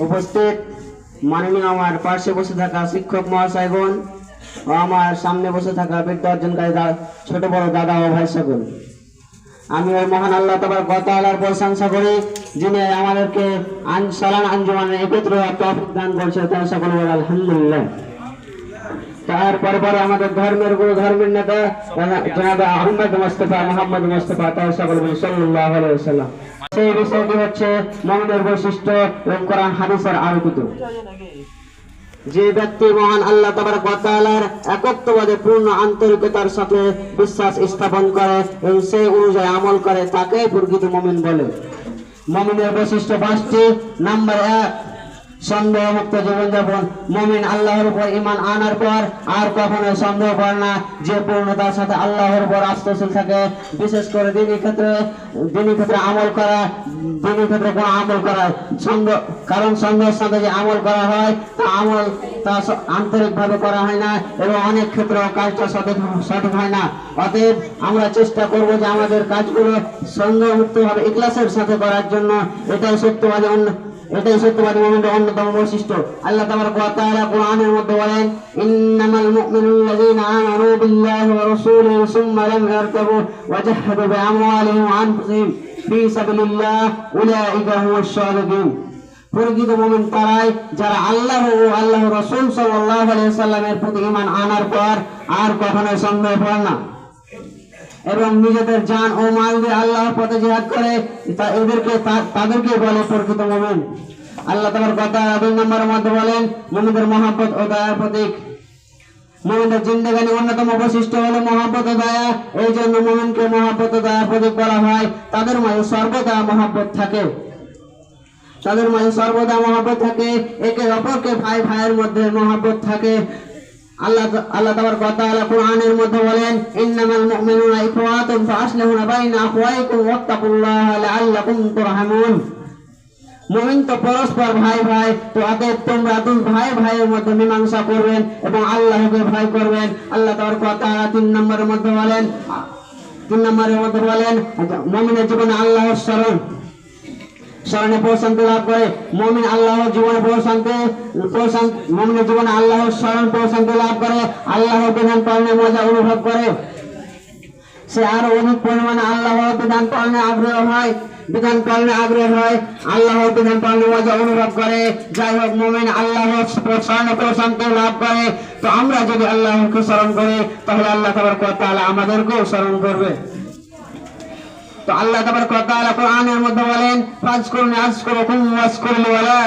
উপস্থিত মাননীয় আমার পাশে বসে থাকা শিক্ষক মহাশয়গণ ও আমার সামনে বসে থাকা বিদ্যা অর্জনকারী ছোট বড় দাদা ও ভাই সকল, আমি ওই মহান আল্লাহ তাবারক ওয়া তাআলার প্রশংসা করি যিনি আমাদেরকে সালান আঞ্জুমানে একত্র তৌফিক দান করেছেন। তার সকল বলে আলহামদুলিল্লাহ। তারপরে আমাদের ধর্মের গুরু ধর্মের নেতা জনাব আহমদ মুস্তাফা মোহাম্মদ মুস্তাফা, তার সকল বলে সাল্লাল্লাহু আলাইহি ওয়াসাল্লাম। সেই বিষয়টি হচ্ছে মুমিনের বৈশিষ্ট্য এবং কোরআন হাদিসের আলোকিত। যে ব্যক্তি মহান আল্লাহ তাবারক ওয়া তাআলার একত্ববাদে পূর্ণ আন্তরিকতার সাথে বিশ্বাস স্থাপন করে এবং সেই অনুযায়ী আমল করে তাকে প্রকৃত মুমিন বলে। মুমিনের বৈশিষ্ট্য 5টি। নাম্বার 1, সন্দেহমুক্ত জীবনযাপন। মুমিন আল্লাহর উপর ঈমান আনার পর আর কখনো সন্দেহ করে না, যে পূর্ণতার সাথে আল্লাহর উপর আস্থশীল থাকে। বিশেষ করে দিনী ক্ষেত্রে আমল করা, দিনী ক্ষেত্রে কোনো আমল করা কারণ সন্দেহের সাথে যে আমল করা হয় তা আন্তরিকভাবে করা হয় না এবং অনেক ক্ষেত্রে কাজটা সঠিক হয় না। অতএব আমরা চেষ্টা করব যে আমাদের কাজগুলো সন্দেহমুক্তভাবে ইখলাসের সাথে করার জন্য। এটাই সত্যবাদী মুমিনের অন্যতম বৈশিষ্ট্য। আল্লাহ তাবারক ওয়া তাআলা কোরআনের মধ্যে বলেন, ইন্নামাল মুমিনুল্লাযীনা আমানু বিল্লাহি ওয়া রাসূলিহি সুম্মা লাম ইয়ারতাবু ওয়া জাহাদু বিআমওয়ালিহিম ওয়া আনফুসিহিম ফী সাবিলিল্লাহ উলাইকা হুমুস সাদিকুন। প্রকৃত মুমিন তারাই যারা আল্লাহ ও আল্লাহর রাসূল সাল্লাল্লাহু আলাইহি ওয়াসাল্লামের প্রতি ঈমান আনার পর আর কখনো সন্দেহ করে না এবং নিজেদের জান ও মাল দিয়ে আল্লাহর পথে জিহাদ করে, তাদেরকে বলে প্রকৃত মুমিন। আল্লাহ তাবারক ওয়া তাআলা 2 নম্বরের মধ্যে বলেন, মুমিনদের মহব্বত ও দয়ার প্রতীক। মুমিনদের জিন্দেগানির অন্যতম বৈশিষ্ট্য হলো মহব্বত ও দয়া। এই জন্য মুমিনকে মহব্বত ও দয়ার প্রতীক বলা হয়। তাদের মাঝে সর্বদা মহব্বত থাকে, একে অপরকে ভাইয়ের মধ্যে মহব্বত থাকে। আল্লাহ তাবারক ওয়া তাআলা কোরআনের মধ্যে বলেন, ইন্নামাল মুমিনুনা ইখওয়াতুন ফাআসলিহু বাইনা আখওয়াইকুম ওয়াত্তাকুল্লাহা লাআল্লাকুম তুরহামুন। মুমিন তো পরস্পর ভাই, তো অতএব তোমরা ভাইয়ের মধ্যে মীমাংসা করবেন এবং আল্লাহকে ভয় করবেন। আল্লাহ তাবারক ওয়া তাআলা 3 নম্বরের মধ্যে বলেন মুমিনের জীবনে আল্লাহর স্মরণে প্রশান্তি লাভ করে। মুমিন আল্লাহর জীবনে মুমিনের জীবনে আল্লাহর স্মরণ প্রশান্তি লাভ করে, আল্লাহর বিধান পালনের মজা অনুভব করে। সে আরো অধিক পরিমাণে আল্লাহর বিধান পালনে আগ্রহ হয়, আল্লাহর বিধান পালনের মজা অনুভব করে। যাই হোক, মুমিন আল্লাহর স্মরণে প্রশান্তি লাভ করে। তো আমরা যদি আল্লাহকে স্মরণ করি তাহলে আল্লাহ তাবারক ওয়া তাআলা আমাদেরকেও স্মরণ করবে। তো আল্লাহ তাবারক ওয়া তাআলা কোরআনের মধ্যে বলেন, ফাজকুরনি আযকুরকুম ওয়াশকুরলি ওয়া লা